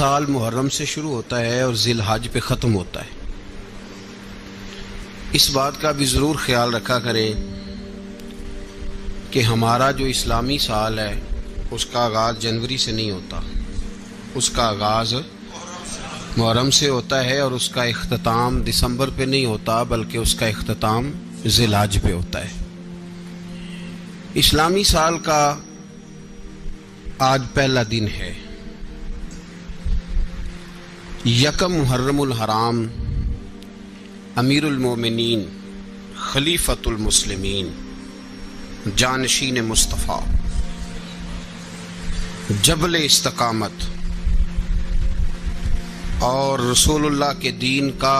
سال محرم سے شروع ہوتا ہے اور ذی الحج پہ ختم ہوتا ہے۔ اس بات کا بھی ضرور خیال رکھا کریں کہ ہمارا جو اسلامی سال ہے اس کا آغاز جنوری سے نہیں ہوتا، اس کا آغاز محرم سے ہوتا ہے اور اس کا اختتام دسمبر پہ نہیں ہوتا بلکہ اس کا اختتام ذی الحج پہ ہوتا ہے۔ اسلامی سال کا آج پہلا دن ہے، یکم محرم الحرام، امیر المومنین، خلیفۃ المسلمین، جانشین مصطفیٰ، جبل استقامت اور رسول اللہ کے دین کا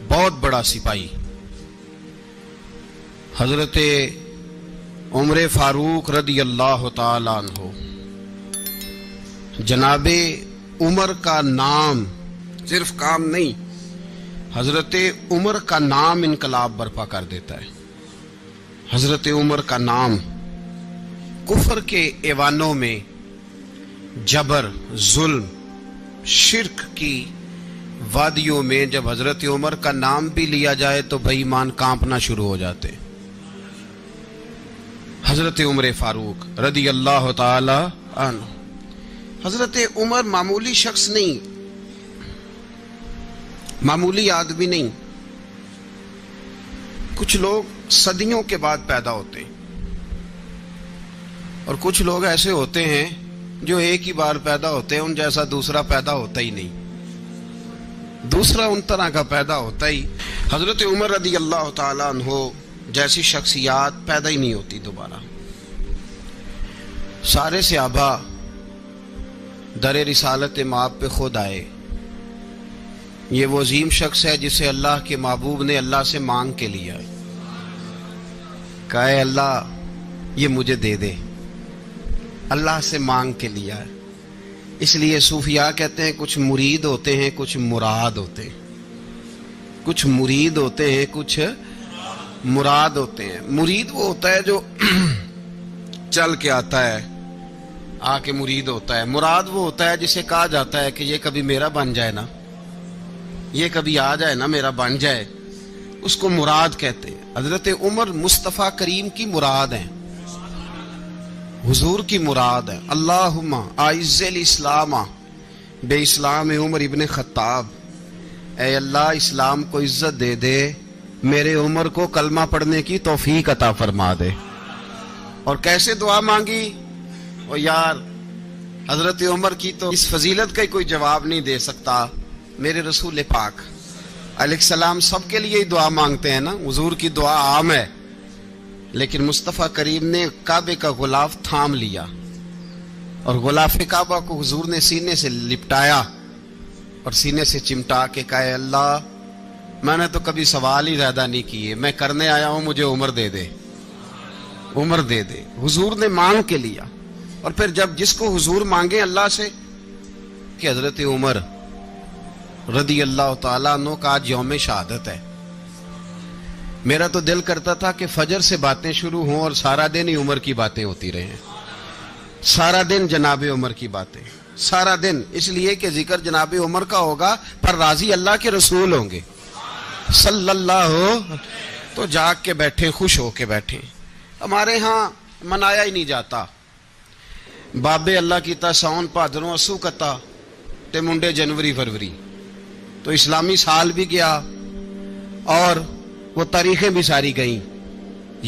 بہت بڑا سپاہی حضرت عمر فاروق رضی اللہ تعالی عنہ، جناب عمر کا نام صرف کام نہیں، حضرت عمر کا نام انقلاب برپا کر دیتا ہے۔ حضرت عمر کا نام کفر کے ایوانوں میں جبر، ظلم، شرک کی وادیوں میں جب حضرت عمر کا نام بھی لیا جائے تو بے ایمان کانپنا شروع ہو جاتے۔ حضرت عمر فاروق رضی اللہ تعالی عنہ، حضرت عمر معمولی شخص نہیں، معمولی آدمی نہیں۔ کچھ لوگ صدیوں کے بعد پیدا ہوتے ہیں اور کچھ لوگ ایسے ہوتے ہیں جو ایک ہی بار پیدا ہوتے ہیں، ان جیسا دوسرا پیدا ہوتا ہی نہیں، دوسرا ان طرح کا پیدا ہوتا ہی۔ حضرت عمر رضی اللہ تعالی عنہ جیسی شخصیات پیدا ہی نہیں ہوتی دوبارہ۔ سارے صحابہ در رسالت مآب پہ خود آئے۔ یہ وہ عظیم شخص ہے جسے اللہ کے محبوب نے اللہ سے مانگ کے لیا، کہا اے اللہ یہ مجھے دے دے، اللہ سے مانگ کے لیا ہے۔ اس لیے صوفیاء کہتے ہیں کچھ مرید ہوتے ہیں کچھ مراد ہوتے ہیں، کچھ مرید ہوتے ہیں کچھ مراد ہوتے ہیں۔ مرید وہ ہوتا ہے جو چل کے آتا ہے، آ کے مرید ہوتا ہے۔ مراد وہ ہوتا ہے جسے کہا جاتا ہے کہ یہ کبھی میرا بن جائے نا، یہ کبھی آ جائے نا، میرا بن جائے، اس کو مراد کہتے ہیں۔ حضرت عمر مصطفیٰ کریم کی مراد ہیں، حضور کی مراد ہے۔ اللہم اعز الاسلام بے اسلام عمر ابن خطاب، اے اللہ اسلام کو عزت دے دے، میرے عمر کو کلمہ پڑھنے کی توفیق عطا فرما دے۔ اور کیسے دعا مانگی؟ اور یار حضرت عمر کی تو اس فضیلت کا کوئی جواب نہیں دے سکتا۔ میرے رسول پاک علیہ السلام سب کے لیے ہی دعا مانگتے ہیں نا، حضور کی دعا عام ہے، لیکن مصطفیٰ کریم نے کعبے کا غلاف تھام لیا اور غلاف کعبہ کو حضور نے سینے سے لپٹایا اور سینے سے چمٹا کے کہا اے اللہ میں نے تو کبھی سوال ہی زیادہ نہیں کیے، میں کرنے آیا ہوں، مجھے عمر دے دے، عمر دے دے۔ حضور نے مانگ کے لیا۔ اور پھر جب جس کو حضور مانگے اللہ سے کہ حضرت عمر رضی اللہ تعالیٰ عنہ کا آج یوم شہادت ہے، میرا تو دل کرتا تھا کہ فجر سے باتیں شروع ہوں اور سارا دن ہی عمر کی باتیں ہوتی رہیں، سارا دن جناب عمر کی باتیں، سارا دن، اس لیے کہ ذکر جناب عمر کا ہوگا پر راضی اللہ کے رسول ہوں گے صلی اللہ، تو جاگ کے بیٹھے، خوش ہو کے بیٹھے۔ ہمارے ہاں منایا ہی نہیں جاتا، بابے اللہ کیتا ساؤن بھادروں اسو کتا تے منڈے جنوری فروری، تو اسلامی سال بھی گیا اور وہ تاریخیں بھی ساری گئیں۔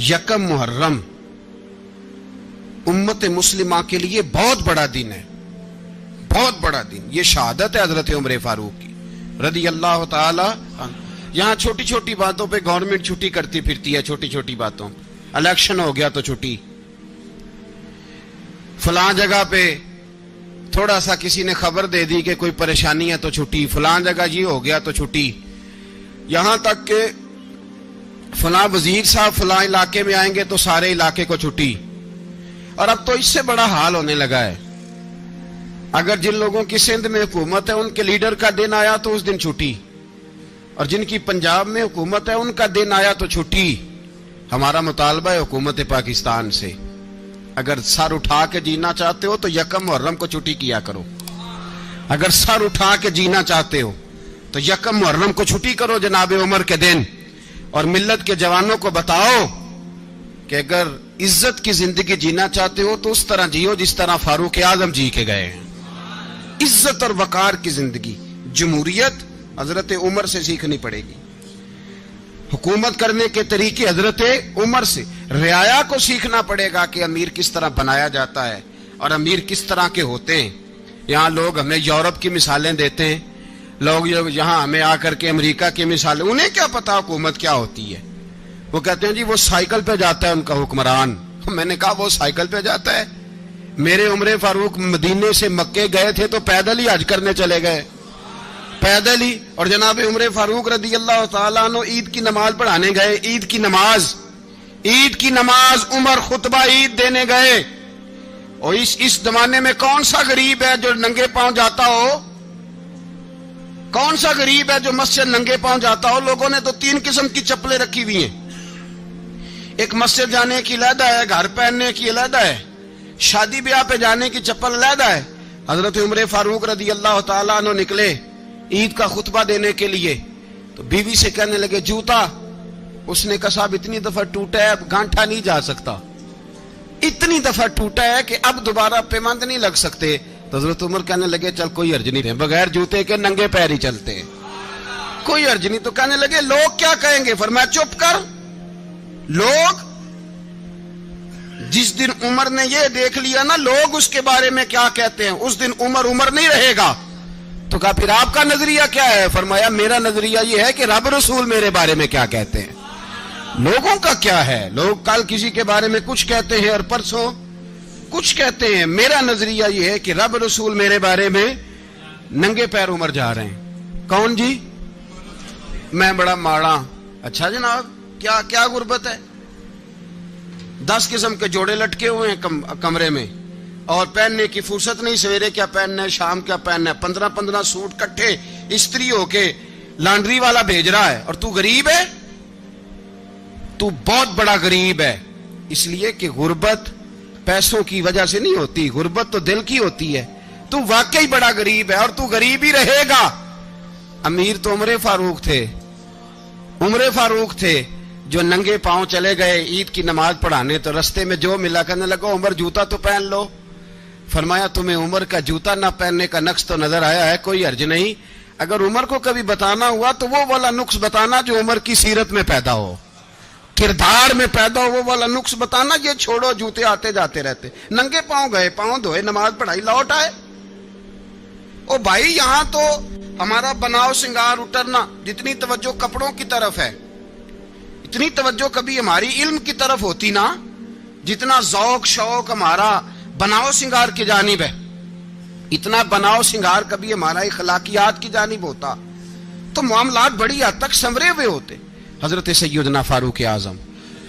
یکم محرم امت مسلمہ کے لیے بہت بڑا دن ہے، بہت بڑا دن۔ یہ شہادت ہے حضرت عمر فاروق کی رضی اللہ تعالی عنہ۔ یہاں چھوٹی چھوٹی باتوں پہ گورنمنٹ چھٹی کرتی پھرتی ہے، چھوٹی چھوٹی باتوں، الیکشن ہو گیا تو چھٹی، فلاں جگہ پہ تھوڑا سا کسی نے خبر دے دی کہ کوئی پریشانی ہے تو چھٹی، فلاں جگہ یہ ہو گیا تو چھٹی، یہاں تک کہ فلاں وزیر صاحب فلاں علاقے میں آئیں گے تو سارے علاقے کو چھٹی۔ اور اب تو اس سے بڑا حال ہونے لگا ہے، اگر جن لوگوں کی سندھ میں حکومت ہے ان کے لیڈر کا دن آیا تو اس دن چھٹی، اور جن کی پنجاب میں حکومت ہے ان کا دن آیا تو چھٹی۔ ہمارا مطالبہ ہے حکومت پاکستان سے، اگر سر اٹھا کے جینا چاہتے ہو تو یکم محرم کو چھٹی کیا کرو، اگر سر اٹھا کے جینا چاہتے ہو تو یکم محرم کو چھٹی کرو جناب عمر کے دن، اور ملت کے جوانوں کو بتاؤ کہ اگر عزت کی زندگی جینا چاہتے ہو تو اس طرح جیو جس طرح فاروق اعظم جی کے گئے ہیں۔ عزت اور وقار کی زندگی، جمہوریت حضرت عمر سے سیکھنی پڑے گی، حکومت کرنے کے طریقے حضرت عمر سے، رعایا کو سیکھنا پڑے گا کہ امیر کس طرح بنایا جاتا ہے اور امیر کس طرح کے ہوتے ہیں۔ یہاں لوگ ہمیں یورپ کی مثالیں دیتے ہیں، لوگ یہاں ہمیں آ کر کے امریکہ کی مثالیں، انہیں کیا پتا حکومت کیا ہوتی ہے؟ وہ کہتے ہیں جی وہ سائیکل پہ جاتا ہے ان کا حکمران۔ میں نے کہا وہ سائیکل پہ جاتا ہے؟ میرے عمر فاروق مدینے سے مکے گئے تھے تو پیدل ہی حج کرنے چلے گئے، پیدل ہی۔ اور جناب عمر فاروق رضی اللہ تعالیٰ عنہ عید کی نماز پڑھانے گئے، عید کی نماز عمر خطبہ عید دینے گئے۔ اور اس زمانے میں کون سا غریب ہے جو ننگے پاؤں جاتا ہو؟ کون سا غریب ہے جو مسجد ننگے پاؤں جاتا ہو؟ لوگوں نے تو 3 قسم کی چپلیں رکھی ہوئی ہیں، ایک مسجد جانے کی علیحدہ ہے، گھر پہننے کی علیحدہ ہے، شادی بیاہ پہ جانے کی چپل علیحدہ ہے۔ حضرت عمر فاروق رضی اللہ تعالیٰ عنہ نکلے عید کا خطبہ دینے کے لیے تو بیوی سے کہنے لگے جوتا، اس نے کہا صاحب اتنی دفعہ ٹوٹا ہے اب گانٹھا نہیں جا سکتا، اتنی دفعہ ٹوٹا ہے کہ اب دوبارہ پیمند نہیں لگ سکتے۔ تو حضرت عمر کہنے لگے چل کوئی حرج نہیں ہے، بغیر جوتے کے ننگے پیر ہی چلتے ہیں، کوئی حرج نہیں۔ تو کہنے لگے لوگ کیا کہیں گے؟ فرمایا چپ کر، لوگ جس دن عمر نے یہ دیکھ لیا نا لوگ اس کے بارے میں کیا کہتے ہیں، اس دن عمر نہیں رہے گا۔ تو کہا پھر آپ کا نظریہ کیا ہے؟ فرمایا میرا نظریہ یہ ہے کہ رب رسول میرے بارے میں کیا کہتے ہیں، لوگوں کا کیا ہے؟ لوگ کل کسی کے بارے میں کچھ کہتے ہیں اور پرسوں کچھ کہتے ہیں، میرا نظریہ یہ ہے کہ رب رسول میرے بارے میں ننگے پیر عمر جا رہے ہیں۔ کون جی؟ میں بڑا ماڑا۔ اچھا جناب کیا غربت ہے؟ 10 قسم کے جوڑے لٹکے ہوئے ہیں کمرے میں اور پہننے کی فرصت نہیں، سویرے کیا پہننا ہے شام کیا پہننا ہے، 15 سوٹ کٹھے استری ہو کے لانڈری والا بھیج رہا ہے، اور تو غریب ہے، تو بہت بڑا غریب ہے۔ اس لیے کہ غربت پیسوں کی وجہ سے نہیں ہوتی، غربت تو دل کی ہوتی ہے۔ تو واقعی بڑا غریب ہے اور تو غریب ہی رہے گا۔ امیر تو عمر فاروق تھے جو ننگے پاؤں چلے گئے عید کی نماز پڑھانے، تو رستے میں جو ملا کہنے لگا عمر جوتا تو پہن لو۔ فرمایا تمہیں عمر کا جوتا نہ پہننے کا نقص تو نظر آیا ہے، کوئی حرج نہیں، اگر عمر کو کبھی بتانا ہوا تو وہ والا نقص بتانا جو عمر کی سیرت میں پیدا ہو، کردار میں پیدا ہو، وہ والا نقص بتانا، یہ چھوڑو جوتے آتے جاتے رہتے۔ ننگے پاؤں گئے، پاؤں دھوئے، نماز پڑھائی، لوٹ آئے۔ او بھائی یہاں تو ہمارا بناؤ سنگار اترنا، جتنی توجہ کپڑوں کی طرف ہے اتنی توجہ کبھی ہماری علم کی طرف ہوتی نا، جتنا ذوق شوق ہمارا بناؤ سنگار کی جانب ہے، اتنا بناؤ سنگار کبھی ہمارا اخلاقیات کی جانب ہوتا تو معاملات بڑی حد تک سنورے ہوئے ہوتے۔ حضرت سیدنا فاروق اعظم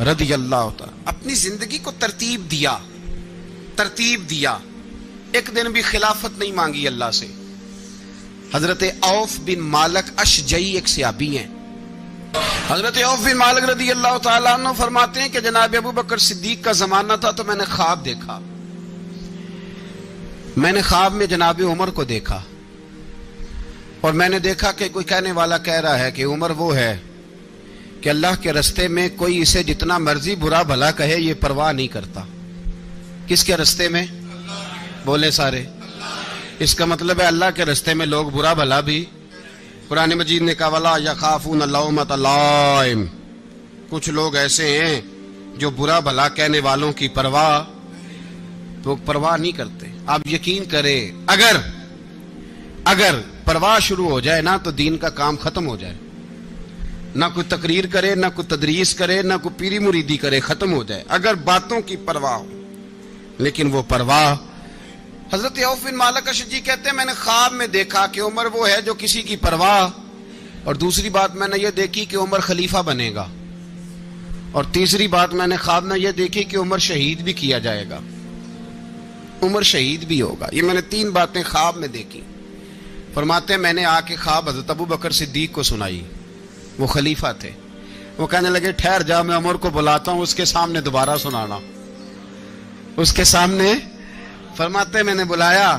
رضی اللہ تعالی اپنی زندگی کو ترتیب دیا، ایک دن بھی خلافت نہیں مانگی اللہ سے۔ حضرت عوف بن مالک اشجعی ایک صحابی ہیں، حضرت عوف بن مالک رضی اللہ تعالیٰ عنہ فرماتے ہیں کہ جناب ابو بکر صدیق کا زمانہ تھا تو میں نے خواب دیکھا، میں نے خواب میں جناب عمر کو دیکھا، اور میں نے دیکھا کہ کوئی کہنے والا کہہ رہا ہے کہ عمر وہ ہے کہ اللہ کے رستے میں کوئی اسے جتنا مرضی برا بھلا کہے یہ پرواہ نہیں کرتا۔ کس کے رستے میں؟ بولے سارے۔ اس کا مطلب ہے اللہ کے رستے میں لوگ برا بھلا بھی، قرآن مجید نے کہا وَلَا يَخَافُونَ لَوْمَةَ لَائِمٍ، کچھ لوگ ایسے ہیں جو برا بھلا کہنے والوں کی پرواہ نہیں کرتے۔ آپ یقین کریں اگر پرواہ شروع ہو جائے نا تو دین کا کام ختم ہو جائے، نہ کوئی تقریر کرے، نہ کوئی تدریس کرے، نہ کوئی پیری مریدی کرے، ختم ہو جائے اگر باتوں کی پرواہ ہو۔ لیکن وہ پرواہ، حضرت عوف بن مالک اشجعی کہتے ہیں میں نے خواب میں دیکھا کہ عمر وہ ہے جو کسی کی پرواہ، اور دوسری بات میں نے یہ دیکھی کہ عمر خلیفہ بنے گا، اور تیسری بات میں نے خواب میں یہ دیکھی کہ عمر شہید بھی کیا جائے گا، عمر شہید بھی ہوگا۔ یہ میں نے 3 باتیں خواب میں دیکھی۔ فرماتے ہیں میں نے آ کے خواب حضرت ابو بکر صدیق کو سنائی، وہ خلیفہ تھے، وہ کہنے لگے ٹھہر جا میں عمر کو بلاتا ہوں، اس کے سامنے دوبارہ سنانا، اس کے سامنے۔ فرماتے میں نے بلایا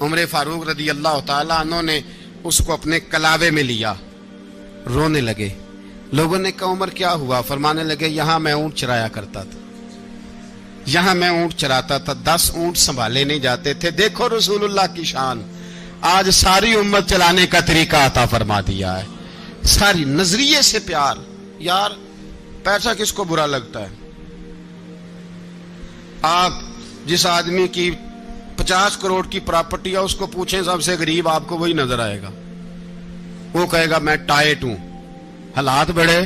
عمر فاروق رضی اللہ تعالیٰ عنہ نے اس کو اپنے کلاوے میں لیا، رونے لگے۔ لوگوں نے کہا عمر کیا ہوا؟ فرمانے لگے یہاں میں اونٹ چرایا کرتا تھا، یہاں میں اونٹ چراتا تھا، 10 اونٹ سنبھالے نہیں جاتے تھے، دیکھو رسول اللہ کی شان، آج ساری امت چلانے کا طریقہ عطا فرما دیا ہے۔ ساری نظریے سے پیار۔ یار پیسہ کس کو برا لگتا ہے؟ آپ جس آدمی کی 50 کروڑ کی پراپرٹی ہے اس کو پوچھیں سب سے غریب، آپ کو وہی نظر آئے گا۔ وہ کہے گا میں ٹائٹ ہوں، حالات بڑے۔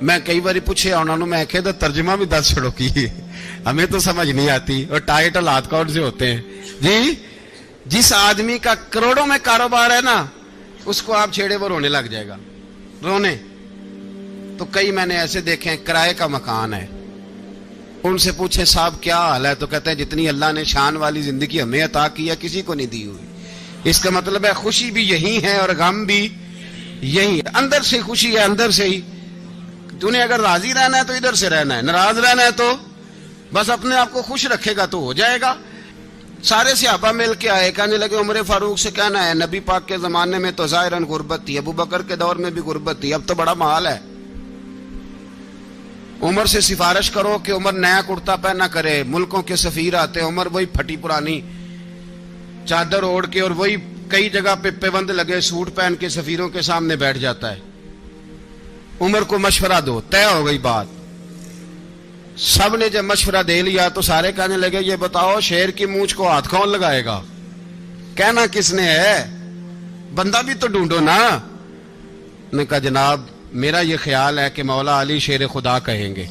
میں کئی باری پوچھے انہوں نے، میں کہتا ترجمہ بھی 10 چھڑوں کی، ہمیں تو سمجھ نہیں آتی، اور ٹائٹ حالات کون سے ہوتے ہیں جی؟ جس آدمی کا کروڑوں میں کاروبار ہے نا، اس کو آپ چھیڑے وہ رونے لگ جائے گا، رونے۔ تو کئی میں نے ایسے دیکھے ہیں کرائے کا مکان ہے، ان سے پوچھیں صاحب کیا حال ہے، تو کہتے ہیں جتنی اللہ نے شان والی زندگی ہمیں عطا کی ہے کسی کو نہیں دی ہوئی۔ اس کا مطلب ہے خوشی بھی یہی ہے اور غم بھی یہی ہے، اندر سے خوشی ہے، اندر سے ہی۔ تُنے اگر راضی رہنا ہے تو ادھر سے رہنا ہے، ناراض رہنا ہے تو بس اپنے آپ کو خوش رکھے گا تو ہو جائے گا۔ سارے صحابہ مل کے آئے، کہنے لگے عمر فاروق سے کہنا ہے نبی پاک کے زمانے میں تو ظاہراً غربت تھی، ابو بکر کے دور میں بھی غربت تھی، اب تو بڑا محال ہے، عمر سے سفارش کرو کہ عمر نیا کرتا پہنا کرے۔ ملکوں کے سفیر آتے ہیں، عمر وہی پھٹی پرانی چادر اوڑھ کے اور وہی کئی جگہ پہ پیبند لگے سوٹ پہن کے سفیروں کے سامنے بیٹھ جاتا ہے۔ عمر کو مشورہ دو، طے ہو گئی بات۔ سب نے جب مشورہ دے لیا تو سارے کہنے لگے یہ بتاؤ شیر کی مونچھ کو ہاتھ کون لگائے گا؟ کہنا کس نے ہے؟ بندہ بھی تو ڈھونڈو نا۔ نے کہا جناب میرا یہ خیال ہے کہ مولا علی شیر خدا کہیں گے،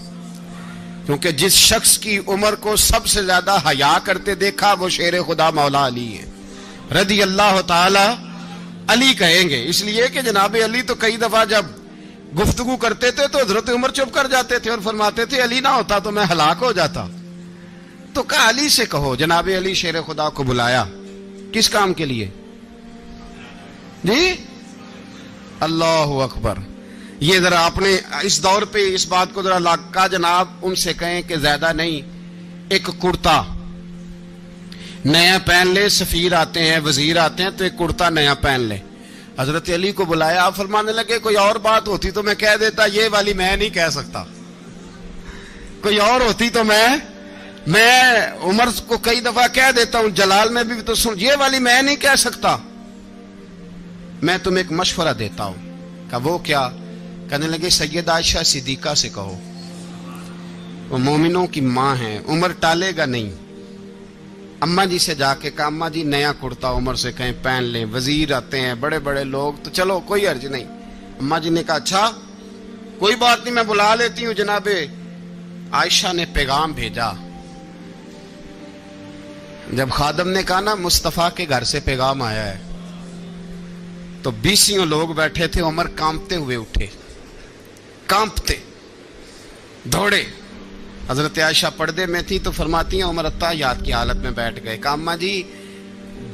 کیونکہ جس شخص کی عمر کو سب سے زیادہ حیا کرتے دیکھا وہ شیر خدا مولا علی ہے رضی اللہ تعالی علی کہیں گے۔ اس لیے کہ جناب علی تو کئی دفعہ جب گفتگو کرتے تھے تو حضرت عمر چپ کر جاتے تھے اور فرماتے تھے علی نہ ہوتا تو میں ہلاک ہو جاتا۔ تو کہا علی سے کہو۔ جناب علی شیر خدا کو بلایا، کس کام کے لیے جی؟ اللہ اکبر۔ یہ ذرا آپ نے اس دور پہ اس بات کو ذرا لاکا جناب ان سے کہیں کہ زیادہ نہیں، ایک کرتا نیا پہن لے، سفیر آتے ہیں وزیر آتے ہیں تو ایک کرتا نیا پہن لے۔ حضرت علی کو بلایا، آپ فرمانے لگے کوئی اور بات ہوتی تو میں کہہ دیتا، یہ والی میں نہیں کہہ سکتا، کوئی اور ہوتی تو میں عمر کو کئی دفعہ کہہ دیتا ہوں، جلال میں بھی تو سن، یہ والی میں نہیں کہہ سکتا، میں تمہیں ایک مشورہ دیتا ہوں۔ کہا وہ کیا؟ کہنے لگے سیدہ عائشہ صدیقہ سے کہو، وہ مومنوں کی ماں ہیں، عمر ٹالے گا نہیں۔ اماں جی سے جا کے کہا اماں جی نیا کرتا عمر سے کہیں پہن لیں، وزیر آتے ہیں بڑے بڑے لوگ تو چلو کوئی حرج نہیں۔ اماں جی نے کہا اچھا کوئی بات نہیں میں بلا لیتی ہوں۔ جناب عائشہ نے پیغام بھیجا، جب خادم نے کہا نا مصطفیٰ کے گھر سے پیغام آیا ہے تو 20 لوگ بیٹھے تھے، عمر کانپتے ہوئے اٹھے، کانپتے دوڑے۔ حضرت عائشہ پردے میں تھی تو فرماتی ہیں عمر اتحیات کی حالت میں بیٹھ گئے۔ کہا اماں جی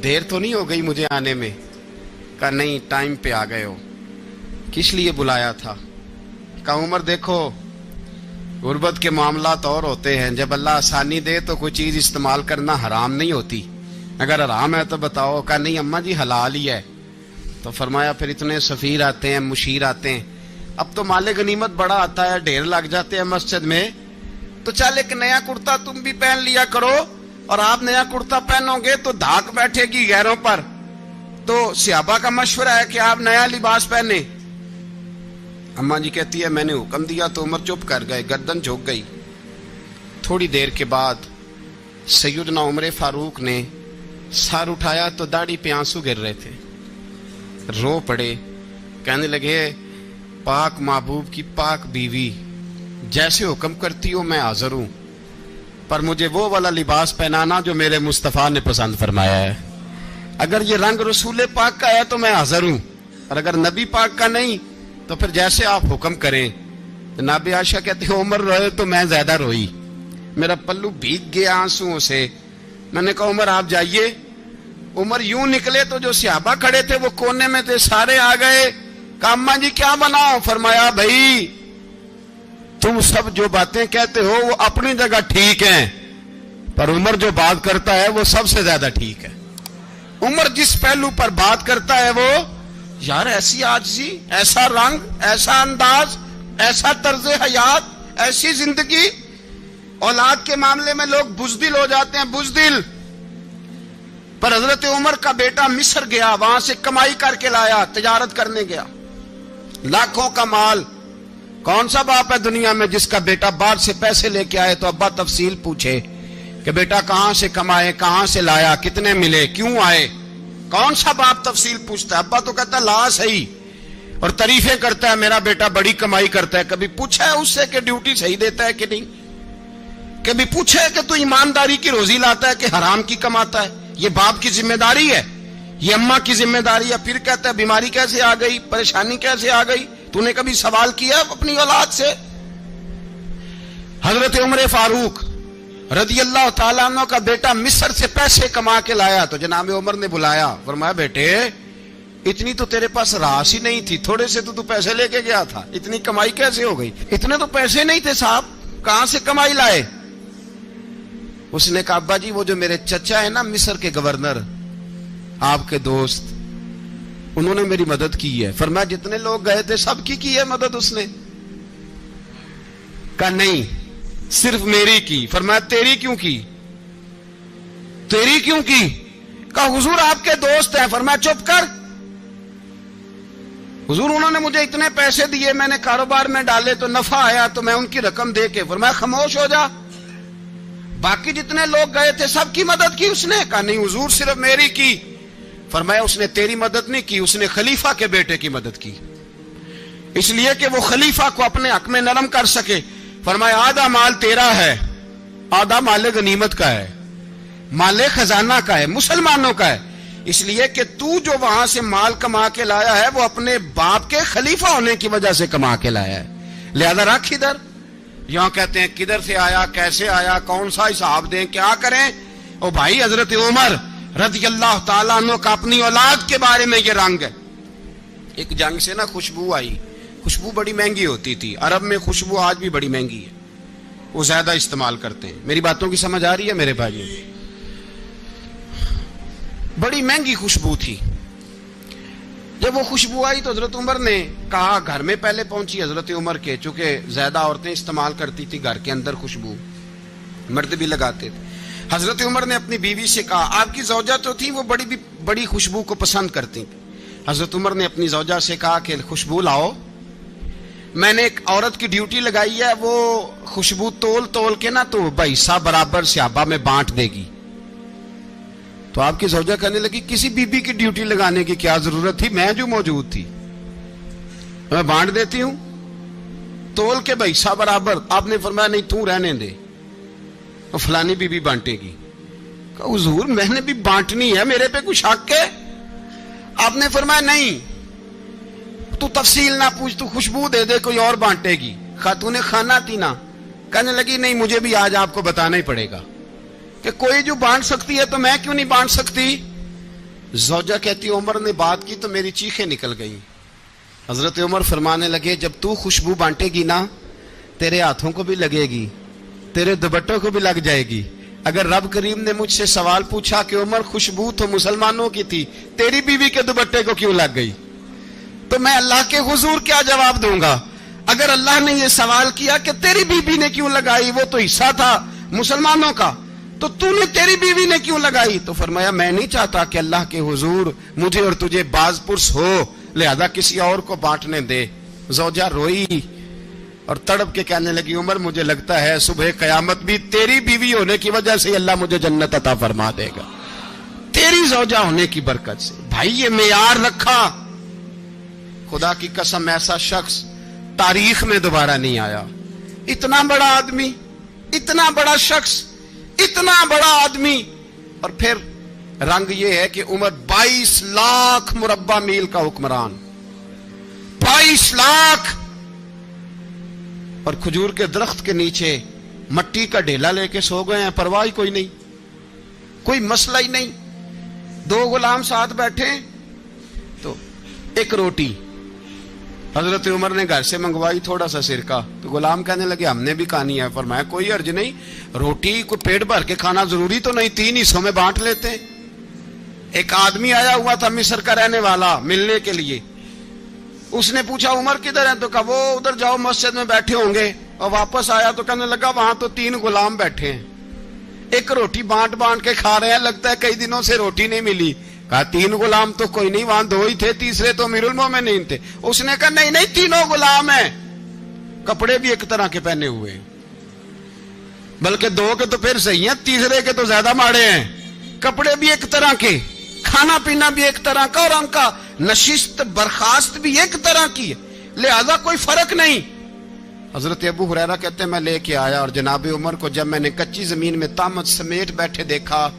دیر تو نہیں ہو گئی مجھے آنے میں؟ کہا نہیں ٹائم پہ آ گئے ہو۔ کس لیے بلایا تھا؟ کہا عمر دیکھو غربت کے معاملات اور ہوتے ہیں، جب اللہ آسانی دے تو کوئی چیز استعمال کرنا حرام نہیں ہوتی، اگر حرام ہے تو بتاؤ۔ کہا نہیں اماں جی حلال ہی ہے۔ تو فرمایا پھر اتنے سفیر آتے ہیں مشیر آتے ہیں، اب تو مال غنیمت بڑا آتا ہے، ڈھیر لگ جاتے ہیں مسجد میں، تو چل ایک نیا کرتا تم بھی پہن لیا کرو، اور آپ نیا کرتا پہنو گے تو دھاک بیٹھے گی غیروں پر۔ تو صحابہ کا مشورہ ہے کہ آپ نیا لباس پہنے۔ اماں جی کہتی ہے میں نے حکم دیا تو عمر چپ کر گئے، گردن جھک گئی۔ تھوڑی دیر کے بعد سیدنا عمر فاروق نے سر اٹھایا تو داڑھی پہ آنسو گر رہے تھے، رو پڑے، کہنے لگے پاک محبوب کی پاک بیوی جیسے حکم کرتی ہو میں حاضر ہوں، پر مجھے وہ والا لباس پہنانا جو میرے مصطفیٰ نے پسند فرمایا ہے۔ اگر یہ رنگ رسول پاک کا ہے تو میں حاضر ہوں، اور اگر نبی پاک کا نہیں تو پھر جیسے آپ حکم کریں۔ جناب عائشہ کہتے ہیں عمر روئے تو میں زیادہ روئی، میرا پلو بھیگ گیا آنسوؤں سے۔ میں نے کہا عمر آپ جائیے۔ عمر یوں نکلے تو جو صحابہ کھڑے تھے وہ کونے میں تھے، سارے آ گئے۔ کہا اماں جی کیا بناؤ؟ فرمایا بھائی تم سب جو باتیں کہتے ہو وہ اپنی جگہ ٹھیک ہیں، پر عمر جو بات کرتا ہے وہ سب سے زیادہ ٹھیک ہے۔ عمر جس پہلو پر بات کرتا ہے وہ یار ایسی عاجزی، ایسا رنگ، ایسا انداز، ایسا طرز حیات، ایسی زندگی. اولاد کے معاملے میں لوگ بزدل ہو جاتے ہیں، بزدل. پر حضرت عمر کا بیٹا مصر گیا، وہاں سے کمائی کر کے لایا، تجارت کرنے گیا، لاکھوں کا مال. کون سا باپ ہے دنیا میں جس کا بیٹا باہر سے پیسے لے کے آئے تو ابا تفصیل پوچھے کہ بیٹا کہاں سے کمائے، کہاں سے لایا، کتنے ملے، کیوں آئے؟ کون سا باپ تفصیل پوچھتا ہے؟ ابا تو کہتا ہے لا صحیح، اور تعریفیں کرتا ہے میرا بیٹا بڑی کمائی کرتا ہے. کبھی پوچھا ہے اس سے کہ ڈیوٹی صحیح دیتا ہے کہ نہیں؟ کبھی پوچھا ہے کہ تو ایمانداری کی روزی لاتا ہے کہ حرام کی کماتا ہے؟ یہ باپ کی ذمہ داری ہے، یہ اماں کی ذمہ داری ہے. پھر کہتا ہے بیماری کیسے آ گئی، پریشانی کیسے آ گئی؟ تو نے کبھی سوال کیا اپنی اولاد سے؟ حضرت عمر فاروق رضی اللہ تعالیٰ عنہ کا بیٹا مصر سے پیسے کما کے لایا تو جناب عمر نے بلایا، فرمایا بیٹے اتنی تو تیرے پاس راس ہی نہیں تھی، تھوڑے سے تو پیسے لے کے گیا تھا، اتنی کمائی کیسے ہو گئی؟ اتنے تو پیسے نہیں تھے صاحب، کہاں سے کمائی لائے؟ اس نے کہا ابا جی وہ جو میرے چچا ہے نا مصر کے گورنر، آپ کے دوست، انہوں نے میری مدد کی ہے. فرمایا جتنے لوگ گئے تھے سب کی ہے مدد اس نے؟ کہا نہیں صرف میری کی. فرمایا تیری کیوں کی؟ تیری کیوں کی؟ کہا حضور آپ کے دوست ہیں. فرمایا چپ کر، حضور انہوں نے مجھے اتنے پیسے دیے، میں نے کاروبار میں ڈالے تو نفع آیا تو میں ان کی رقم دے کے. فرمایا خاموش ہو جا، باقی جتنے لوگ گئے تھے سب کی مدد کی اس نے؟ کہا نہیں حضور صرف میری کی. فرمایا اس نے تیری مدد نہیں کی، اس نے خلیفہ کے بیٹے کی مدد کی، اس لیے کہ وہ خلیفہ کو اپنے حق میں نرم کر سکے. فرمایا آدھا مال تیرا ہے، آدھا مال غنیمت کا ہے، مال خزانہ کا ہے، مسلمانوں کا ہے، اس لیے کہ تو جو وہاں سے مال کما کے لایا ہے وہ اپنے باپ کے خلیفہ ہونے کی وجہ سے کما کے لایا ہے، لہذا رکھ ادھر. یہاں کہتے ہیں کدھر سے آیا، کیسے آیا، کون سا حساب دیں، کیا کریں؟ او بھائی حضرت عمر رضی اللہ تعالیٰ عنہ کا اپنی اولاد کے بارے میں یہ رنگ ہے. ایک جنگ سے نا خوشبو آئی، خوشبو بڑی مہنگی ہوتی تھی، عرب میں خوشبو آج بھی بڑی مہنگی ہے، وہ زیادہ استعمال کرتے ہیں. میری باتوں کی سمجھ آ رہی ہے میرے بھائی؟ بڑی مہنگی خوشبو تھی. جب وہ خوشبو آئی تو حضرت عمر نے کہا، گھر میں پہلے پہنچی حضرت عمر کے، چونکہ زیادہ عورتیں استعمال کرتی تھی گھر کے اندر خوشبو، مرد بھی لگاتے تھے. حضرت عمر نے اپنی بیوی سے کہا، آپ کی زوجہ تو تھی وہ بڑی خوشبو کو پسند کرتی تھی. حضرت عمر نے اپنی زوجہ سے کہا کہ خوشبو لاؤ، میں نے ایک عورت کی ڈیوٹی لگائی ہے، وہ خوشبو تول کے نا تو حصہ برابر صحابہ میں بانٹ دے گی. تو آپ کی زوجہ کہنے لگی کسی بی بی کی ڈیوٹی لگانے کی کیا ضرورت تھی، میں جو موجود تھی میں بانٹ دیتی ہوں تول کے حصہ برابر. آپ نے فرمایا نہیں تو رہنے دے، فلانی بی بی بانٹے گی. کہا حضور میں نے بھی بانٹنی ہے، میرے پہ کچھ حق ہے؟ آپ نے فرمایا نہیں تو تفصیل نہ پوچھ، تو خوشبو دے دے، کوئی اور بانٹے گی. خاتون خانہ تھی نا، کہنے لگی نہیں مجھے بھی آج آپ کو بتانا ہی پڑے گا کہ کوئی جو بانٹ سکتی ہے تو میں کیوں نہیں بانٹ سکتی؟ زوجہ کہتی عمر نے بات کی تو میری چیخیں نکل گئیں. حضرت عمر فرمانے لگے جب تو خوشبو بانٹے گی نا تیرے ہاتھوں کو بھی لگے گی، تیرے دوپٹوں کو بھی لگ جائے گی. اگر رب کریم نے مجھ سے سوال پوچھا کہ عمر خوشبو تو مسلمانوں کی تھی، تیری بیوی کے دوپٹے کو کیوں لگ گئی، تو میں اللہ کے حضور کیا جواب دوں گا؟ اگر اللہ نے یہ سوال کیا کہ تیری بیوی نے کیوں لگائی، وہ تو حصہ تھا مسلمانوں کا، تو نے تیری بیوی نے کیوں لگائی؟ تو فرمایا میں نہیں چاہتا کہ اللہ کے حضور مجھے اور تجھے باز پرس ہو، لہذا کسی اور کو بانٹنے دے. زوجہ روئی اور تڑپ کے کہنے لگی عمر مجھے لگتا ہے صبح قیامت بھی تیری بیوی ہونے کی وجہ سے اللہ مجھے جنت عطا فرما دے گا، تیری زوجہ ہونے کی برکت سے. بھائی یہ معیار رکھا، خدا کی قسم ایسا شخص تاریخ میں دوبارہ نہیں آیا. اتنا بڑا آدمی، اتنا بڑا شخص، اتنا بڑا آدمی، اور پھر رنگ یہ ہے کہ عمر 22 لاکھ مربع میل کا حکمران، 22 لاکھ، اور کھجور کے درخت کے نیچے مٹی کا ڈھیلا لے کے سو گئے ہیں، پرواہ کوئی نہیں، کوئی مسئلہ ہی نہیں. 2 غلام ساتھ بیٹھے تو ایک روٹی حضرت عمر نے گھر سے منگوائی، تھوڑا سا سرکہ، تو غلام کہنے لگے ہم نے بھی کھانی ہے. فرمایا کوئی حرج نہیں، روٹی کو پیٹ بھر کے کھانا ضروری تو نہیں، 3 حصوں میں بانٹ لیتے. ایک آدمی آیا ہوا تھا مصر کا رہنے والا ملنے کے لیے. اس نے پوچھا عمر کدھر ہے؟ تو کہا وہ ادھر جاؤ مسجد میں بیٹھے ہوں گے. اور واپس آیا تو کہنے لگا وہاں تو 3 غلام بیٹھے ہیں, ایک روٹی بانٹ بانٹ کے کھا رہے ہیں, لگتا ہے کئی دنوں سے روٹی نہیں ملی. کہا 3 غلام تو کوئی نہیں, وہاں 2 ہی تھے, تیسرے تو امیر المومنین تھے. اس نے کہا نہیں نہیں 3 غلام ہیں, کپڑے بھی ایک طرح کے پہنے ہوئے ہیں, بلکہ 2 کے تو پھر صحیح ہیں, تیسرے کے تو زیادہ ماڑے ہیں. کپڑے بھی ایک طرح کے, کھانا پینا بھی ایک طرح کا, اور ان کا نشست برخاست بھی ایک طرح کی ہے, لہذا کوئی فرق نہیں. حضرت ابو ہریرہ کہتے ہیں میں لے کے آیا, اور جناب عمر کو جب میں نے کچی زمین میں تامت سمیٹ بیٹھے دیکھا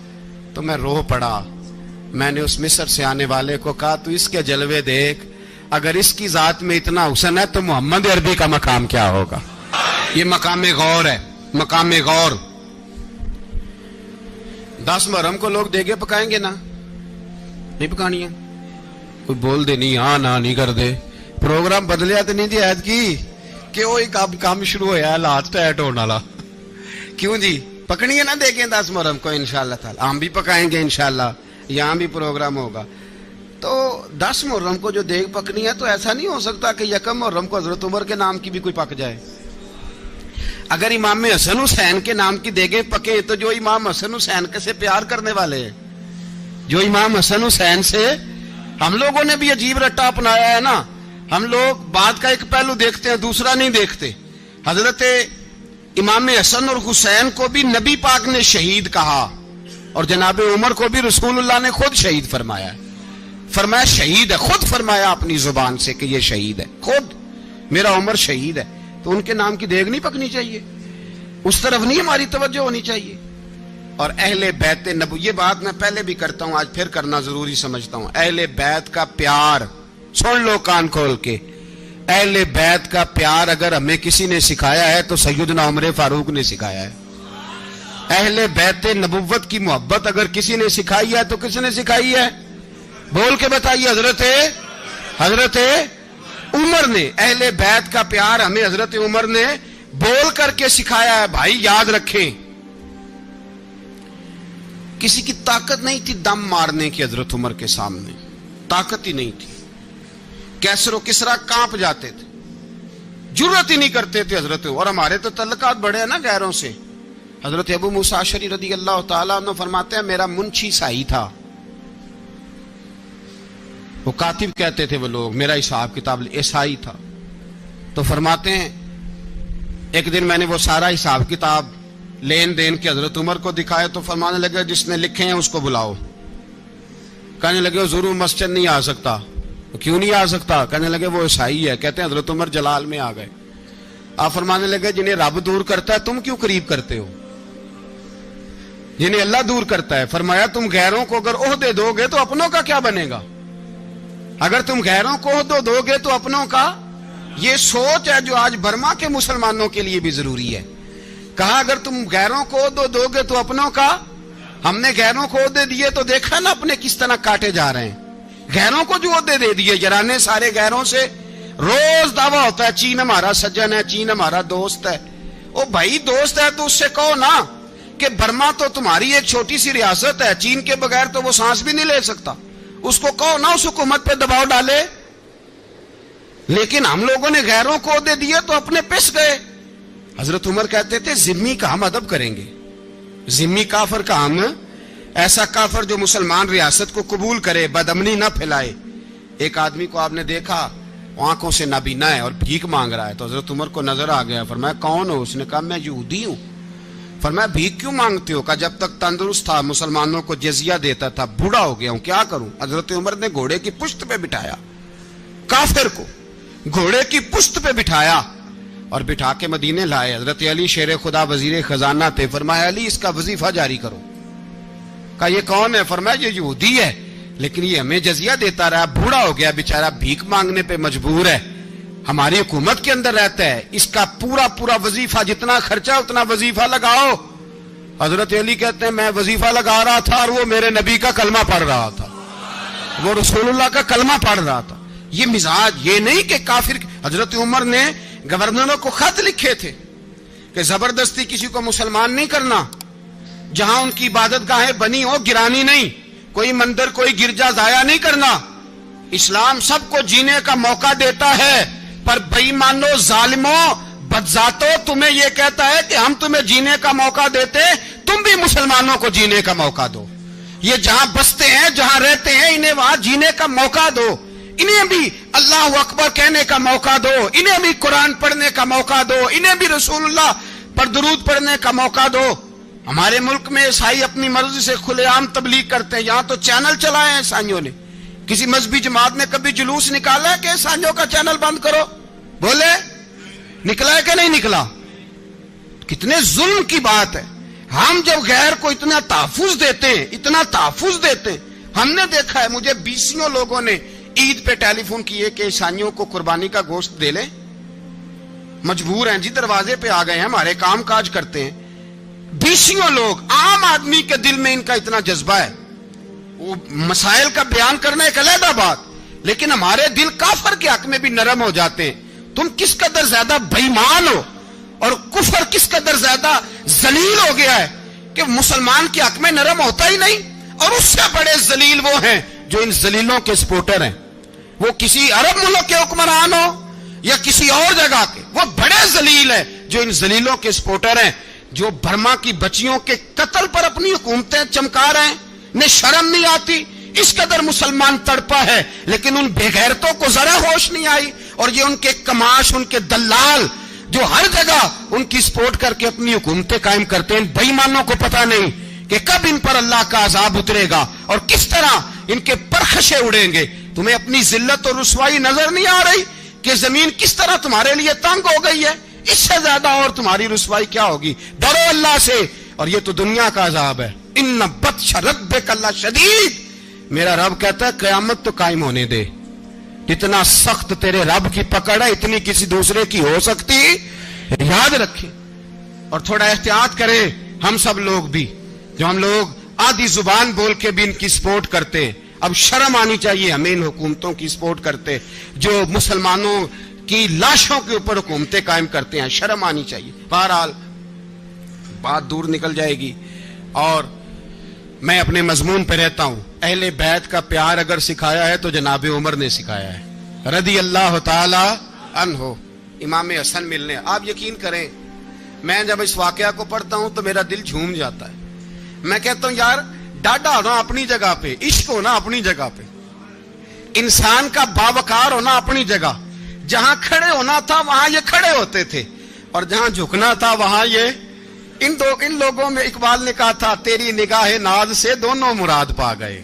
تو میں رو پڑا. میں نے اس مصر سے آنے والے کو کہا تو اس کے جلوے دیکھ, اگر اس کی ذات میں اتنا حسن ہے تو محمد عربی کا مقام کیا ہوگا. یہ مقام غور ہے, مقام غور. 10 محرم کو لوگ دیگے پکائیں گے نا, نہیں پکانی ہے؟ کوئی بول دے نہیں, ہاں نہ نہیں کر دے. پروگرام بدلیا تو نہیں دی عید کی کہ وہ ایک کام شروع ہوا ہے لات ٹائٹ ہونے والا. کیوں جی پکنی ہے نا دیکھیں 10 محرم کو انشاءاللہ تعالی. ہم بھی پکائیں گے انشاءاللہ, یہاں بھی پروگرام ہوگا. تو 10 محرم کو جو دیگ پکنی ہے تو ایسا نہیں ہو سکتا کہ 1 محرم کو حضرت عمر کے نام کی بھی کوئی پک جائے. اگر امام حسن حسین کے نام کی دیگیں پکے تو جو امام حسن حسین سے پیار کرنے والے ہیں, جو امام حسن حسین سے, ہم لوگوں نے بھی عجیب رٹا اپنایا ہے نا. ہم لوگ بات کا ایک پہلو دیکھتے ہیں, دوسرا نہیں دیکھتے. حضرت امام حسن اور حسین کو بھی نبی پاک نے شہید کہا, اور جناب عمر کو بھی رسول اللہ نے خود شہید فرمایا. فرمایا شہید ہے, خود فرمایا اپنی زبان سے کہ یہ شہید ہے, خود میرا عمر شہید ہے. تو ان کے نام کی دیگ نہیں پکنی چاہیے, اس طرف نہیں ہماری توجہ ہونی چاہیے. اور اہل بیت نبو, یہ بات میں پہلے بھی کرتا ہوں, آج پھر کرنا ضروری سمجھتا ہوں. اہل بیت کا پیار سن لو کان کھول کے, اہل بیت کا پیار اگر ہمیں کسی نے سکھایا ہے تو سیدنا عمر فاروق نے سکھایا ہے. اہل بیت نبوت کی محبت اگر کسی نے سکھائی ہے تو کس نے سکھائی ہے؟ بول کے بتائیے. حضرت عمر نے. اہل بیت کا پیار ہمیں حضرت عمر نے بول کر کے سکھایا ہے. بھائی یاد رکھیں, کسی کی طاقت نہیں تھی دم مارنے کی حضرت عمر کے سامنے, طاقت ہی نہیں تھی. کیسر و کسرا کانپ جاتے تھے, جرأت ہی نہیں کرتے تھے حضرت. اور ہمارے تو تعلقات بڑے ہیں نا غیروں سے. حضرت ابو موسیٰ اشعری رضی اللہ تعالیٰ عنہ فرماتے ہیں میرا منشی سائی تھا, وہ کاتب کہتے تھے وہ لوگ, میرا حساب کتاب عیسائی تھا. تو فرماتے ہیں ایک دن میں نے وہ سارا حساب کتاب لین دین کے حضرت عمر کو دکھایا تو فرمانے لگے جس نے لکھے ہیں اس کو بلاؤ. کہنے لگے ضرور مسجد نہیں آ سکتا. کیوں نہیں آ سکتا؟ کہنے لگے وہ عیسائی ہے. کہتے ہیں حضرت عمر جلال میں آ گئے. آپ فرمانے لگے جنہیں رب دور کرتا ہے تم کیوں قریب کرتے ہو؟ جنہیں اللہ دور کرتا ہے. فرمایا تم غیروں کو اگر عہدے دو گے تو اپنوں کا کیا بنے گا؟ اگر تم غیروں کو عہدے دو گے تو اپنوں کا. یہ سوچ ہے جو آج برما کے مسلمانوں کے لیے بھی ضروری ہے. کہا اگر تم غیروں کو عہدے دو گے تو اپنوں کا. ہم نے غیروں کو عہدے دیے تو دیکھا نا اپنے کس طرح کاٹے جا رہے ہیں. غیروں کو جو عہدے دے دیے جرانے سارے غیروں سے. روز دعویٰ ہوتا ہے چین ہمارا سجن ہے, چین ہمارا دوست ہے. او بھائی دوست ہے تو اس سے کہو نا کہ برما تو تمہاری ایک چھوٹی سی ریاست ہے, چین کے بغیر تو وہ سانس بھی نہیں لے سکتا. اس کو کہو نا اس حکومت پہ دباؤ ڈالے. لیکن ہم لوگوں نے غیروں کو عہدے دیے تو اپنے پس گئے. حضرت عمر کہتے تھے ذمی کا ہم ادب کریں گے, ذمی کافر کا ہم, ایسا کافر جو مسلمان ریاست کو قبول کرے, بدامنی نہ پھیلائے. ایک آدمی کو آپ نے دیکھا آنکھوں سے نابینا ہے اور بھیک مانگ رہا ہے, تو حضرت عمر کو نظر آ گیا. فرمایا کون ہو؟ اس نے کہا میں یہودی ہوں. فرمایا بھیک کیوں مانگتے ہو؟ کہا جب تک تندرست تھا مسلمانوں کو جزیہ دیتا تھا, بوڑھا ہو گیا ہوں کیا کروں. حضرت عمر نے گھوڑے کی پشت پہ بٹھایا, کافر کو گھوڑے کی پشت پہ بٹھایا اور بٹھا کے مدینے لائے. حضرت علی شیر خدا وزیر خزانہ تھے. فرمایا علی اس کا وظیفہ جاری کرو. کہا یہ کون ہے؟ فرمایا یہ یہودی ہے لیکن یہ ہمیں جزیہ دیتا رہا, بوڑھا ہو گیا بیچارہ, بھیک مانگنے پہ مجبور ہے, ہماری حکومت کے اندر رہتا ہے, اس کا پورا وظیفہ جتنا خرچہ اتنا وظیفہ لگاؤ. حضرت علی کہتے ہیں میں وظیفہ لگا رہا تھا اور وہ میرے نبی کا کلمہ پڑھ رہا تھا, وہ رسول اللہ کا کلمہ پڑھ رہا تھا. یہ مزاج, یہ نہیں کہ کافر. حضرت عمر نے گورنروں کو خط لکھے تھے کہ زبردستی کسی کو مسلمان نہیں کرنا, جہاں ان کی عبادت گاہیں بنی ہو گرانی نہیں, کوئی مندر کوئی گرجا ضائع نہیں کرنا. اسلام سب کو جینے کا موقع دیتا ہے, پر بے ایمانو ظالموں بدذاتوں تمہیں یہ کہتا ہے کہ ہم تمہیں جینے کا موقع دیتے, تم بھی مسلمانوں کو جینے کا موقع دو. یہ جہاں بستے ہیں جہاں رہتے ہیں انہیں وہاں جینے کا موقع دو, انہیں بھی اللہ اکبر کہنے کا موقع دو, انہیں بھی قرآن پڑھنے کا موقع دو, انہیں بھی رسول اللہ پر درود پڑھنے کا موقع دو. ہمارے ملک میں عیسائی اپنی مرضی سے کھلے عام تبلیغ کرتے ہیں. یہاں تو چینل چلائے ہیں عیسائیوں نے. کسی مذہبی جماعت نے کبھی جلوس نکالا ہے کہ عیسائیوں کا چینل بند کرو؟ بولے نکلا ہے کہ نہیں نکلا؟ کتنے ظلم کی بات ہے. ہم جب غیر کو اتنا تحفظ دیتے ہیں, اتنا تحفظ دیتے ہیں. ہم نے دیکھا ہے, مجھے بیسیوں لوگوں نے عید پہ ٹیلی فون کیے کہ عیسائیوں کو قربانی کا گوشت دے لیں, مجبور ہیں جی, دروازے پہ آ گئے ہیں, ہمارے کام کاج کرتے ہیں. بیسیوں لوگ, عام آدمی کے دل میں ان کا اتنا جذبہ ہے. وہ مسائل کا بیان کرنا ایک علیحدہ بات, لیکن ہمارے دل کافر کے حق میں بھی نرم ہو جاتے ہیں. تم کس قدر زیادہ بے ایمان ہو اور کفر کس قدر زیادہ ذلیل ہو گیا ہے کہ مسلمان کے حق میں نرم ہوتا ہی نہیں. اور اس سے بڑے ذلیل وہ ہیں جو ان ذلیلوں کے سپورٹر ہیں. وہ کسی عرب ملک کے حکمران ہو یا کسی اور جگہ کے, وہ بڑے ذلیل ہیں جو ان ذلیلوں کے سپورٹر ہیں, جو برما کی بچیوں کے قتل پر اپنی حکومتیں چمکا رہے ہیں. انہیں شرم نہیں آتی. اس قدر مسلمان تڑپا ہے, لیکن ان بے غیرتوں کو ذرا ہوش نہیں آئی. اور یہ ان کے کماش, ان کے دلال جو ہر جگہ ان کی سپورٹ کر کے اپنی حکومتیں قائم کرتے ہیں, بے ایمانوں کو پتہ نہیں کہ کب ان پر اللہ کا عذاب اترے گا اور کس طرح ان کے پرخشے اڑیں گے. تمہیں اپنی ذلت اور رسوائی نظر نہیں آ رہی کہ زمین کس طرح تمہارے لیے تنگ ہو گئی ہے؟ اس سے زیادہ اور تمہاری رسوائی کیا ہوگی؟ ڈرو اللہ سے. اور یہ تو دنیا کا عذاب ہے. ان بطش ربک لشدید, میرا رب کہتا ہے قیامت تو قائم ہونے دے. جتنا سخت تیرے رب کی پکڑ ہے اتنی کسی دوسرے کی ہو سکتی. یاد رکھیں اور تھوڑا احتیاط کریں ہم سب لوگ بھی, جو ہم لوگ آدھی زبان بول کے بھی ان کی سپورٹ کرتے ہیں. اب شرم آنی چاہیے ہمیں ان حکومتوں کی سپورٹ کرتے جو مسلمانوں کی لاشوں کے اوپر حکومتیں قائم کرتے ہیں. شرم آنی چاہیے. بہرحال بات دور نکل جائے گی اور میں اپنے مضمون پہ رہتا ہوں. اہل بیت کا پیار اگر سکھایا ہے تو جناب عمر نے سکھایا ہے رضی اللہ تعالی عنہ. امام حسن ملنے, آپ یقین کریں میں جب اس واقعہ کو پڑھتا ہوں تو میرا دل جھوم جاتا ہے. میں کہتا ہوں یار ڈاڈا ہونا اپنی جگہ پہ, عشق ہونا اپنی جگہ پہ, انسان کا باوقار ہونا اپنی جگہ. جہاں کھڑے ہونا تھا وہاں یہ کھڑے ہوتے تھے, اور جہاں جھکنا تھا وہاں یہ. ان لوگوں میں اقبال نے کہا تھا تیری نگاہ ناز سے دونوں مراد پا گئے,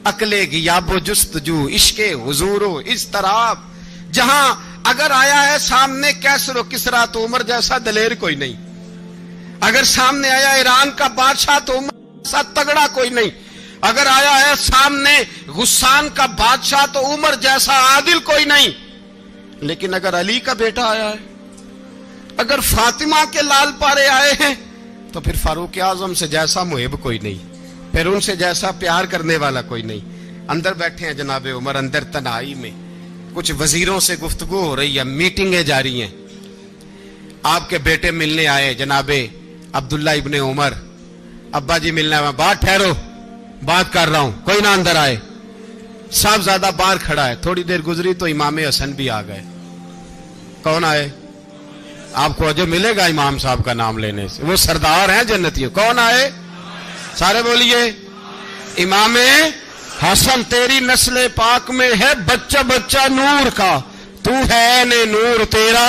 عقل غیاب و جستجو عشق حضور و اضطراب. جہاں اگر آیا ہے سامنے کیسر و کسرا تو عمر جیسا دلیر کوئی نہیں. اگر سامنے آیا ایران کا بادشاہ تو عمر جیسا تگڑا کوئی نہیں. اگر آیا ہے سامنے غسان کا بادشاہ تو عمر جیسا عادل کوئی نہیں. لیکن اگر علی کا بیٹا آیا ہے, اگر فاطمہ کے لال پارے آئے ہیں, تو پھر فاروق اعظم سے جیسا محب کوئی نہیں, پھر ان سے جیسا پیار کرنے والا کوئی نہیں. اندر بیٹھے ہیں جناب عمر, اندر تنہائی میں کچھ وزیروں سے گفتگو ہو رہی ہے, میٹنگیں جاری ہیں. آپ کے بیٹے ملنے آئے جناب عبداللہ ابن عمر. ابا جی ملنا ہے. بات ٹھہرو, بات کر رہا ہوں, کوئی نہ اندر آئے. صاحب زیادہ باہر کھڑا ہے. تھوڑی دیر گزری تو امام حسن بھی آ گئے. کون آئے؟ آپ کو جو ملے گا امام صاحب کا نام لینے سے, وہ سردار ہیں جنتیوں. کون آئے؟ سارے بولیے. امام حسن, تیری نسل پاک میں ہے بچہ بچہ نور کا, تو ہے نے نور تیرا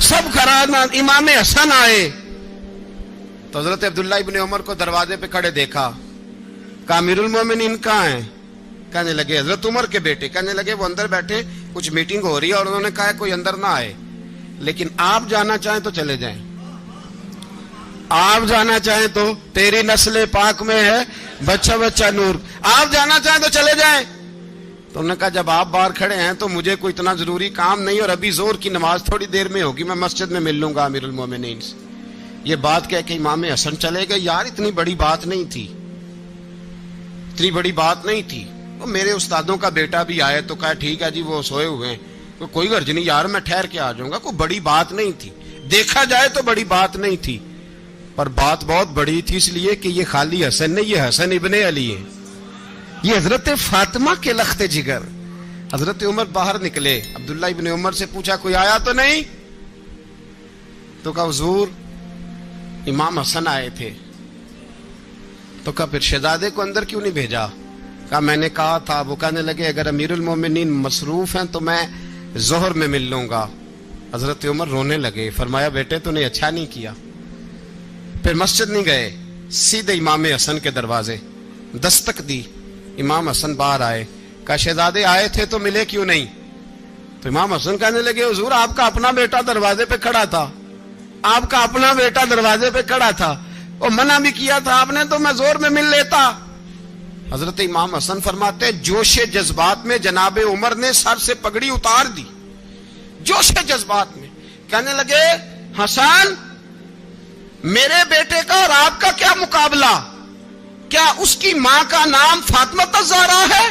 سب کرانا. امام حسن آئے تو حضرت عبداللہ ابن عمر کو دروازے پہ کھڑے دیکھا. کہا امیر المومنین کہاں ہیں؟ کہنے لگے حضرت عمر کے بیٹے. کہنے لگے وہ اندر بیٹھے, کچھ میٹنگ ہو رہی ہے, اور انہوں نے کہا کوئی اندر نہ آئے, لیکن آپ جانا چاہیں تو چلے جائیں. آپ جانا چاہیں تو, تیری نسل پاک میں ہے بچہ بچہ نور, آپ جانا چاہیں تو چلے جائیں. تو انہوں نے کہا جب آپ باہر کھڑے ہیں تو مجھے کوئی اتنا ضروری کام نہیں, اور ابھی زور کی نماز تھوڑی دیر میں ہوگی, میں مسجد میں مل لوں گا امیر المومنین سے. یہ بات کہہ کہ امام حسن چلے گئے. یار اتنی بڑی بات نہیں تھی, اتنی بڑی بات نہیں تھی. وہ میرے استادوں کا بیٹا بھی آئے تو کہا ٹھیک ہے جی وہ سوئے ہوئے ہیں, کوئی غرض نہیں یار, میں ٹھہر کے آ جاؤں گا. کوئی بڑی بات نہیں تھی, دیکھا جائے تو بڑی بات نہیں تھی, پر بات بہت بڑی تھی اس لیے کہ یہ خالی حسن نہیں, یہ حسن ابن علی ہے. یہ حضرت فاطمہ کے لخت جگر. حضرت عمر باہر نکلے, عبداللہ ابن عمر سے پوچھا کوئی آیا تو نہیں؟ تو کہا حضور امام حسن آئے تھے. تو کہا پھر شہزادے کو اندر کیوں نہیں بھیجا؟ کہا میں نے کہا تھا. وہ کہنے لگے اگر امیر المومنین مصروف ہیں تو میں ظہر میں مل لوں گا. حضرت عمر رونے لگے, فرمایا بیٹے تو نے اچھا نہیں کیا. پھر مسجد نہیں گئے, سیدھے امام حسن کے دروازے دستک دی. امام حسن باہر آئے, کہا شہزادے آئے تھے تو ملے کیوں نہیں؟ تو امام حسن کہنے لگے حضور آپ کا اپنا بیٹا دروازے پہ کھڑا تھا, آپ کا اپنا بیٹا دروازے پہ کھڑا تھا, اور منع بھی کیا تھا آپ نے تو میں زور میں مل لیتا. حضرت امام حسن فرماتے جوش جذبات میں جناب عمر نے سر سے پگڑی اتار دی, جوش جذبات میں. کہنے لگے حسن میرے بیٹے کا اور آپ کا کیا مقابلہ؟ کیا اس کی ماں کا نام فاطمہ الزہرا ہے؟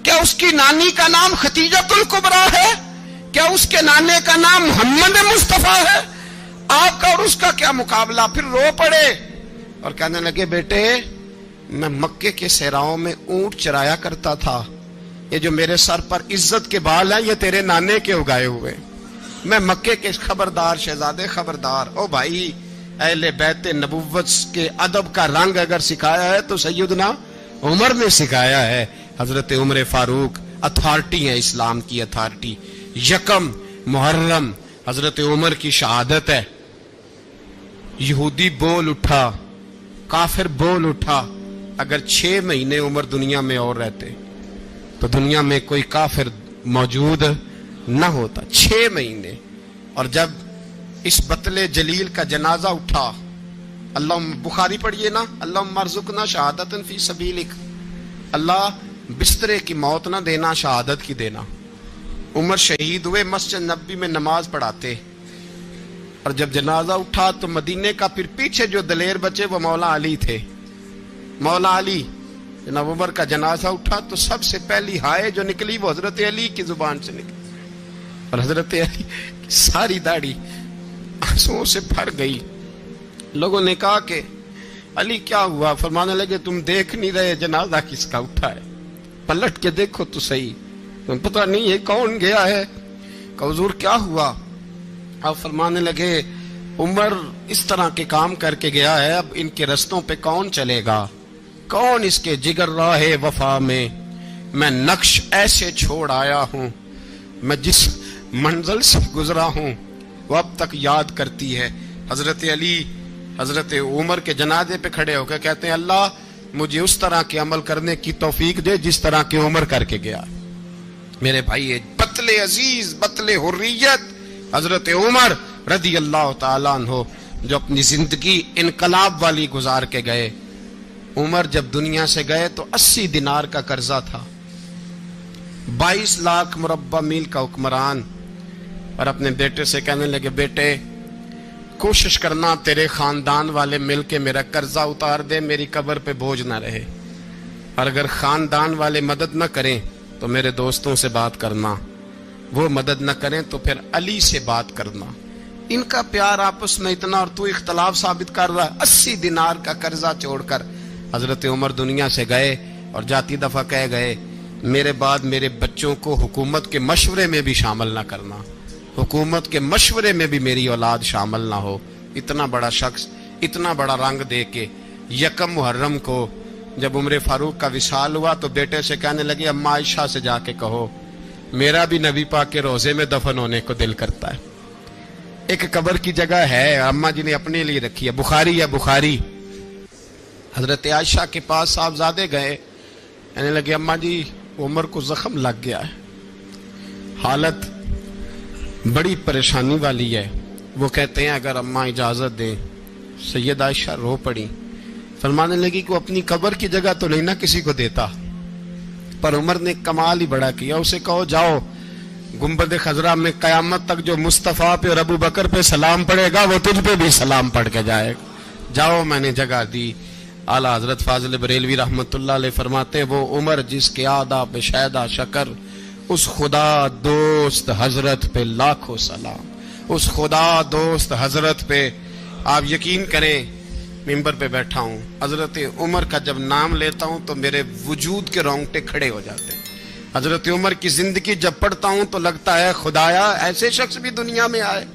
کیا اس کی نانی کا نام خدیجۃ الکبریٰ ہے؟ کیا اس کے نانے کا نام محمد مصطفیٰ ہے؟ آپ کا اور اس کا کیا مقابلہ؟ پھر رو پڑے اور کہنے لگے بیٹے میں مکے کے صحراؤں میں اونٹ چرایا کرتا تھا, یہ جو میرے سر پر عزت کے بال ہیں یہ تیرے نانے کے اگائے ہوئے. میں مکے کے خبردار شہزادے خبردار. او بھائی اہل بیت نبوت کے ادب کا رنگ اگر سکھایا ہے تو سیدنا عمر نے سکھایا ہے. حضرت عمر فاروق اتھارٹی ہے, اسلام کی اتھارٹی. یکم محرم حضرت عمر کی شہادت ہے. یہودی بول اٹھا, کافر بول اٹھا. اگر 6 مہینے عمر دنیا میں اور رہتے تو دنیا میں کوئی کافر موجود نہ ہوتا. 6 مہینے. اور جب اس بطل جلیل کا جنازہ اٹھا, اللہ بخاری پڑھیے نا, اللہم ارزقنا شہادت فی سبیلک, اللہ بسترے کی موت نہ دینا, شہادت کی دینا. عمر شہید ہوئے, مسجد نبی میں نماز پڑھاتے, اور جب جنازہ اٹھا تو مدینے کا پھر پیچھے جو دلیر بچے وہ مولا علی تھے. مولا علی, جناب عمر کا جنازہ اٹھا تو سب سے پہلی ہائے جو نکلی وہ حضرت علی کی زبان سے نکلی, اور حضرت علی کی ساری داڑھی آنسوؤں سے بھر گئی. لوگوں نے کہا کہ علی کیا ہوا؟ فرمانے لگے تم دیکھ نہیں رہے جنازہ کس کا اٹھا ہے, پلٹ کے دیکھو تو صحیح, تم پتہ نہیں یہ کون گیا ہے. کہ حضور کیا ہوا؟ آپ فرمانے لگے عمر اس طرح کے کام کر کے گیا ہے, اب ان کے رستوں پہ کون چلے گا؟ کون اس کے جگر راہ وفا میں؟ میں نقش ایسے چھوڑ آیا ہوں, میں جس منزل سے گزرا ہوں وہ اب تک یاد کرتی ہے. حضرت علی حضرت عمر کے جنازے پہ کھڑے ہو کے کہتے ہیں اللہ مجھے اس طرح کے عمل کرنے کی توفیق دے جس طرح کے عمر کر کے گیا. میرے بھائی بطل عزیز, بطل حریت حضرت عمر رضی اللہ تعالیٰ عنہ جو اپنی زندگی انقلاب والی گزار کے گئے. عمر جب دنیا سے گئے تو 80 دینار کا قرضہ تھا, 22 لاکھ مربع میل کا حکمران. اور اپنے بیٹے سے کہنے لگے بیٹے کوشش کرنا تیرے خاندان والے مل کے میرا قرضہ اتار دے, میری قبر پہ بوجھ نہ رہے, اور اگر خاندان والے مدد نہ کریں تو میرے دوستوں سے بات کرنا, وہ مدد نہ کریں تو پھر علی سے بات کرنا. ان کا پیار آپس میں اتنا, اور تو اختلاف ثابت کر رہا ہے. 80 دینار کا قرضہ چھوڑ کر حضرت عمر دنیا سے گئے, اور جاتی دفعہ کہہ گئے میرے بعد میرے بچوں کو حکومت کے مشورے میں بھی شامل نہ کرنا, حکومت کے مشورے میں بھی میری اولاد شامل نہ ہو. اتنا بڑا شخص اتنا بڑا رنگ دے کے یکم محرم کو جب عمر فاروق کا وصال ہوا تو بیٹے سے کہنے لگے اماں عائشہ سے جا کے کہو میرا بھی نبی پاک کے روزے میں دفن ہونے کو دل کرتا ہے. ایک قبر کی جگہ ہے اماں جی نے اپنے لیے رکھی ہے, بخاری ہے بخاری. حضرت عائشہ کے پاس صاحبزادے گئے, کہنے لگے اماں جی عمر کو زخم لگ گیا ہے, حالت بڑی پریشانی والی ہے. وہ کہتے ہیں اگر اماں اجازت دیں. سید عائشہ رو پڑی, فرمانے لگی کہ اپنی قبر کی جگہ تو نہیں نہ کسی کو دیتا, پر عمر نے کمال ہی بڑا کیا. اسے کہو جاؤ گنبد خضرا میں قیامت تک جو مصطفیٰ پہ اور ابو بکر پہ سلام پڑے گا وہ تجھ پہ بھی سلام پڑھ کے جائے گا, جاؤ میں نے جگہ دی. اعلیٰ حضرت فاضل بریلوی رحمت اللہ علیہ فرماتے ہیں وہ عمر جس کے آداب شیدہ شکر, اس خدا دوست حضرت پہ لاکھوں سلام, اس خدا دوست حضرت پہ. آپ یقین کریں منبر پہ بیٹھا ہوں، حضرت عمر کا جب نام لیتا ہوں تو میرے وجود کے رونگٹے کھڑے ہو جاتے ہیں. حضرت عمر کی زندگی جب پڑھتا ہوں تو لگتا ہے خدایا ایسے شخص بھی دنیا میں آئے.